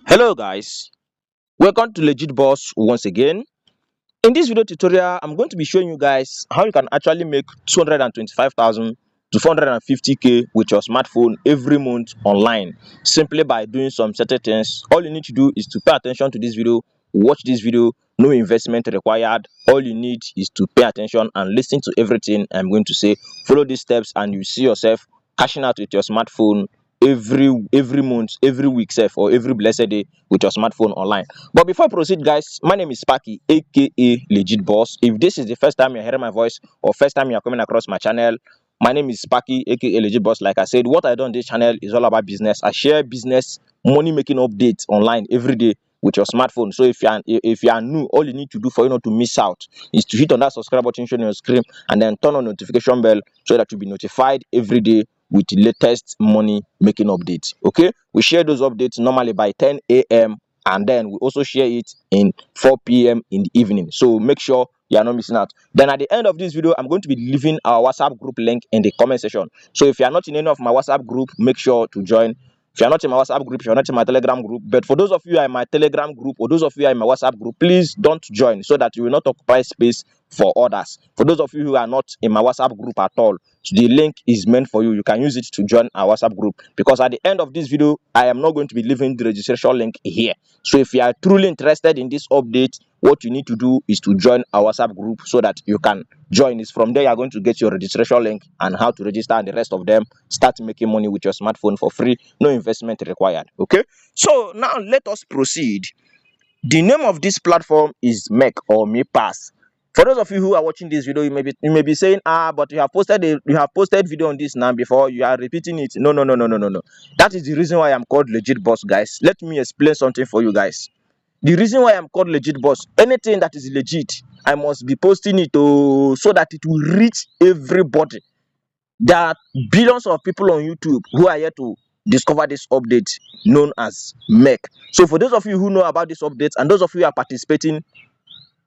Hello guys, welcome to Legit Boss once again. In this video tutorial, I'm going to be showing you guys how you can actually make 225,000 to 450k with your smartphone every month online simply by doing some certain things. All you need to do is to pay attention to this video, watch this video, no investment required. All you need is to pay attention and listen to everything I'm going to say. Follow these steps and you see yourself cashing out with your smartphone every month, every week, sef, or every blessed day with your smartphone online. But before I proceed, guys, my name is Sparky, aka Legit Boss. If this is the first time you're hearing my voice or first time you're coming across my channel, my name is Sparky, aka Legit Boss. Like I said, what I do on this channel is all about business. I share business, money making updates online every day with your smartphone. So if you are new, all you need to do for you not to miss out is to hit on that subscribe button shown on your screen and then turn on notification bell so that you'll be notified every day with the latest money making updates. Okay, we share those updates normally by 10 a.m. and then we also share it in 4 p.m. in the evening, so make sure you are not missing out. Then at the end of this video, I'm going to be leaving our WhatsApp group link in the comment section. So if you are not in any of my WhatsApp group, make sure to join. If you're not in my WhatsApp group, if you're not in my Telegram group, but for those of you who are in my Telegram group or those of you who are in my WhatsApp group, please don't join so that you will not occupy space for others. For those of you who are not in my WhatsApp group at all, so the link is meant for you. You can use it to join our WhatsApp group, because at the end of this video, I am not going to be leaving the registration link here. So if you are truly interested in this update, what you need to do is to join our WhatsApp group so that you can join. Is from there you are going to get your registration link and how to register and the rest of them. Start making money with your smartphone for free, no investment required. Okay, so now let us proceed. The name of this platform is Make or Me Pass. For those of you who are watching this video, you may be saying, but you have posted video on this now before, you are repeating it. No. That is the reason why I'm called Legit Boss, guys. Let me explain something for you guys. The reason why I'm called Legit Boss, anything that is legit, I must be posting it so that it will reach everybody. There are billions of people on YouTube who are here to discover this update known as MEC. So for those of you who know about this update and those of you who are participating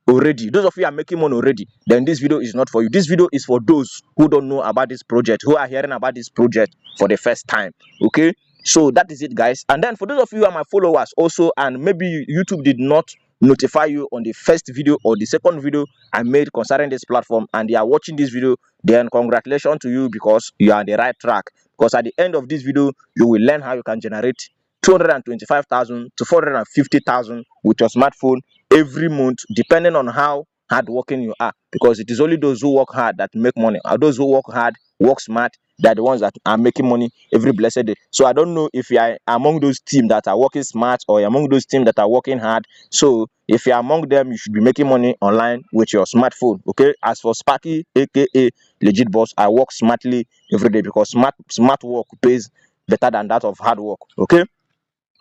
already, those of you who are making money already, then this video is not for you. This video is for those who don't know about this project, who are hearing about this project for the first time. Okay, so that is it, guys. And then for those of you who are my followers also, and maybe YouTube did not notify you on the first video or the second video I made concerning this platform, and they are watching this video, then congratulations to you, because you are on the right track. Because at the end of this video, you will learn how you can generate 225,000 to 450,000 with your smartphone every month, depending on how hardworking you are. Because it is only those who work hard that make money, or those who work hard, work smart, they're the ones that are making money every blessed day. So I don't know if you are among those teams that are working smart or among those teams that are working hard. So if you are among them, you should be making money online with your smartphone. Okay, as for Sparky, aka Legit Boss, I work smartly every day, because smart work pays better than that of hard work. Okay,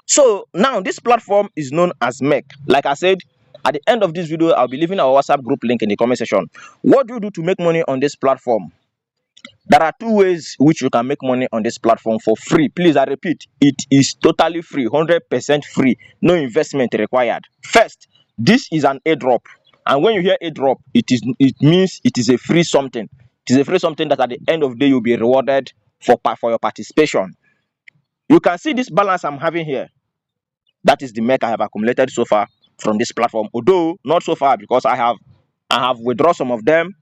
so now this platform is known as MEC. Like I said, at the end of this video, I'll be leaving our WhatsApp group link in the comment section. What do you do to make money on this platform? There are two ways which you can make money on this platform for free. Please, I repeat, it is totally free, 100% free, no investment required. First, this is an airdrop, and when you hear airdrop, it means it is a free something. It is a free something that at the end of the day you'll be rewarded for your participation. You can see this balance I'm having here. That is the MEC I have accumulated so far from this platform, although not so far, because I have withdrawn some of them.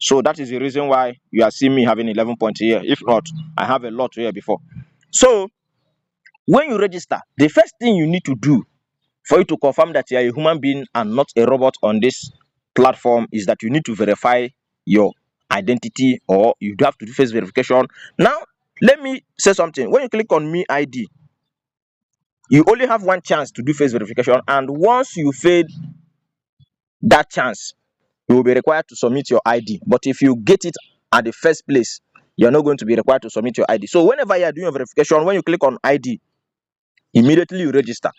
So that is the reason why you are seeing me having 11 points here. If not, I have a lot here before. So when you register, the first thing you need to do for you to confirm that you are a human being and not a robot on this platform is that you need to verify your identity, or you do have to do face verification. Now let me say something. When you click on Me ID, you only have one chance to do face verification, and once you fail that chance, you will be required to submit your ID. But if you get it at the first place, you're not going to be required to submit your ID. So whenever you are doing a verification, when you click on ID, immediately you register.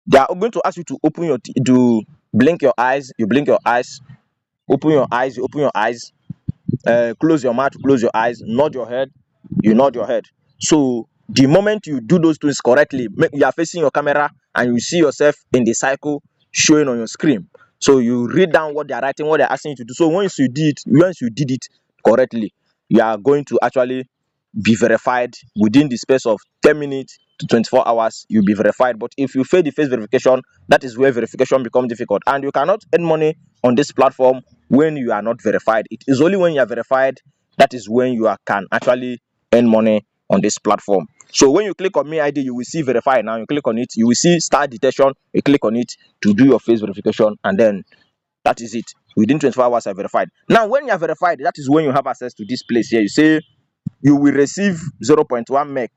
They are going to ask you to open your to blink your eyes. You blink your eyes. Open your eyes. You open your eyes. Close your mouth. Close your eyes. Nod your head. You nod your head. So the moment you do those things correctly, you are facing your camera and you see yourself in the cycle showing on your screen. So you read down what they are writing, what they are asking you to do. So once you did it correctly, you are going to actually be verified within the space of 10 minutes. to 24 hours, you'll be verified. But if you fail the face verification, that is where verification becomes difficult. And you cannot earn money on this platform when you are not verified. It is only when you are verified that is when you can actually earn money on this platform. So when you click on me ID, you will see verify. Now you click on it, you will see start detection. You click on it to do your face verification, and then that is it. Within 24 hours, I verified. Now, when you are verified, that is when you have access to this place here. You say you will receive 0.1 meg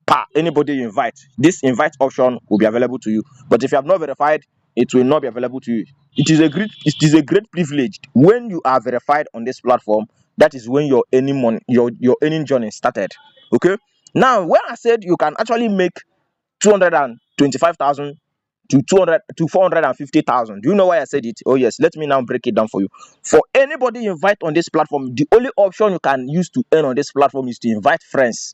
per anybody you invite. This invite option will be available to you. But if you have not verified, it will not be available to you. It is a great privilege when you are verified on this platform. That is when your earning money, your earning journey started. Okay. Now, when I said you can actually make 225,000 to 200 to 450,000. Do you know why I said it? Oh yes, let me now break it down for you. For anybody you invite on this platform, the only option you can use to earn on this platform is to invite friends.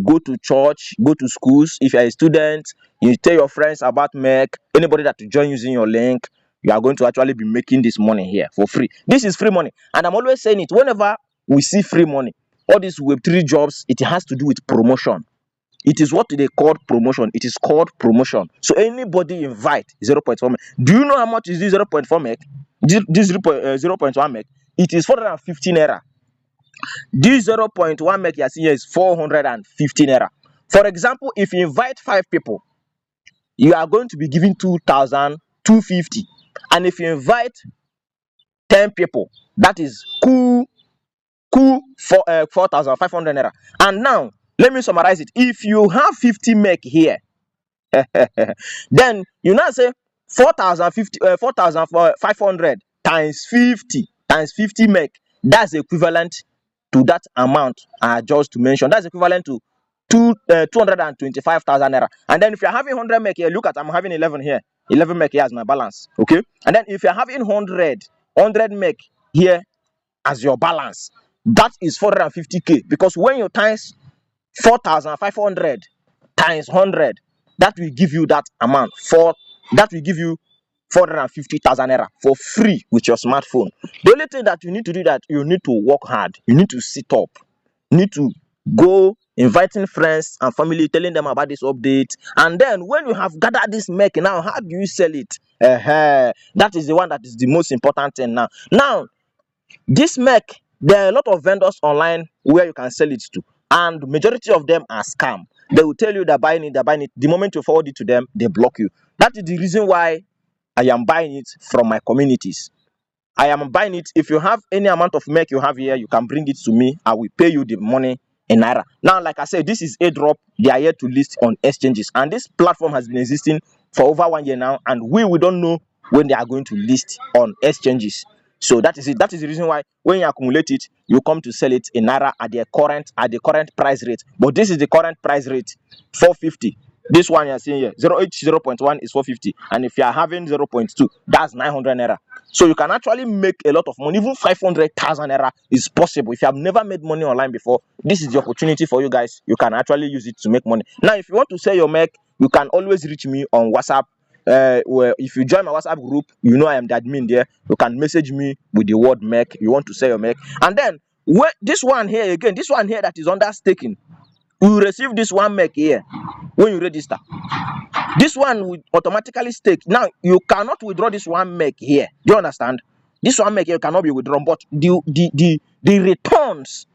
Go to church, go to schools. If you're a student, you tell your friends about MEC. Anybody that to join using your link, you are going to actually be making this money here for free. This is free money, and I'm always saying it. Whenever we see free money, all these Web3 jobs, it has to do with promotion. It is what they call promotion. It is called promotion. So anybody invite 0.4 meg. Do you know how much is this 0.4 meg? This 0.1 meg? It is 450 naira. This 0.1 meg you are seeing here is 450 naira. For example, if you invite 5 people, you are going to be giving 2,250. And if you invite 10 people, that is cool for 4,500 naira. And now let me summarize it. If you have 50 meg here, then you now say 4,500 times 50 meg. That's equivalent to that amount I just to mention. That's equivalent to 225,000 naira. And then if you're having 100 meg here, look at, I'm having 11 here. 11 meg here as my balance. Okay. And then if you're having 100 meg here as your balance, that is 450k, because when you times 4,500 times 100, that will give you that amount. That will give you 450,000 naira for free with your smartphone. The only thing that you need to do, that you need to work hard, you need to sit up, you need to go inviting friends and family, telling them about this update. And then when you have gathered this make, now how do you sell it? That is the one that is the most important thing. Now this make, there are a lot of vendors online where you can sell it to, and majority of them are scam. They will tell you they're buying it. The moment you forward it to them, they block you. That is the reason why I am buying it from my communities. I am buying it. If you have any amount of make you have here, you can bring it to me. I will pay you the money in naira. Now, like I said, this is airdrop. They are here to list on exchanges, and this platform has been existing for over 1 year now, and we don't know when they are going to list on exchanges. So that is it. That is the reason why when you accumulate it, you come to sell it in naira at the current price rate. But this is the current price rate, 450. This one you are seeing here, 0.1 is 450, and if you are having 0.2, that's 900 naira. So you can actually make a lot of money. Even 500,000 naira is possible. If you have never made money online before, this is the opportunity for you guys. You can actually use it to make money. Now, if you want to sell your make, you can always reach me on WhatsApp. Where if you join my WhatsApp group, you know I am the admin there. You can message me with the word make. You want to sell your make, and then this one here again, this one here that is under staking, you will receive this one make here when you register. This one will automatically stake. Now you cannot withdraw this one make here. Do you understand? This one make here cannot be withdrawn, but the returns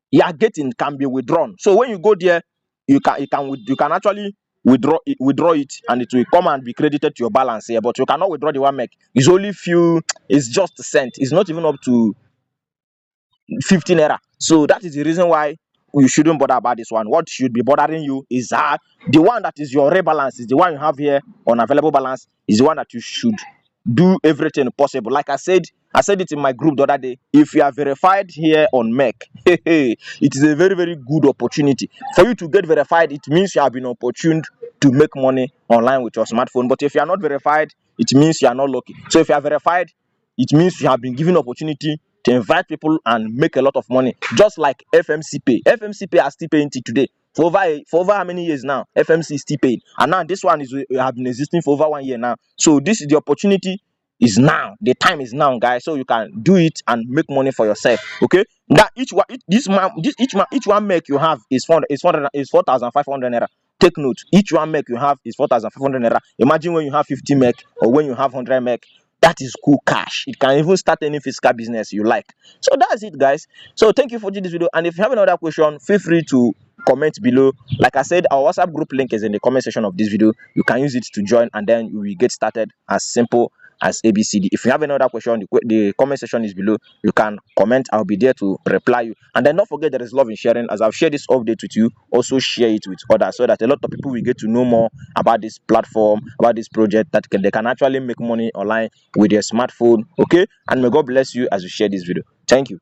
you are getting can be withdrawn. So when you go there, you can actually withdraw it, and it will come and be credited to your balance here. But you cannot withdraw the one meg. It's only few. It's just a cent. It's not even up to 50 naira. So that is the reason why you shouldn't bother about this one. What should be bothering you is that the one that is your rebalance, is the one you have here on available balance, is the one that you should do everything possible. Like I said it in my group the other day. If you are verified here on MEC, it is a very, very good opportunity for you to get verified. It means you have been opportuned to make money online with your smartphone. But if you are not verified, it means you are not lucky. So if you are verified, it means you have been given opportunity to invite people and make a lot of money, just like FMC Pay. FMC Pay are still paying till today. For over how many years now? FMC is still paying, and now this one is have been existing for over 1 year now. So this is the opportunity is now. The time is now, guys, so you can do it and make money for yourself. Okay, that each one, each one make you have is 4,500 naira. Take note, each one make you have is 4,500 naira. Imagine when you have 50 meg or when you have 100 meg. That is cool cash. It can even start any physical business you like. So that's it, guys. So thank you for watching this video, and if you have another question, feel free to comment below. Like I said, our WhatsApp group link is in the comment section of this video. You can use it to join, and then we get started as simple as ABCD. If you have another question, the comment section is below. You can comment. I'll be there to reply you. And then don't forget, there is love in sharing. As I've shared this update with you, also share it with others, so that a lot of people will get to know more about this platform, about this project, that they can actually make money online with their smartphone. Okay, and may God bless you as you share this video. Thank you.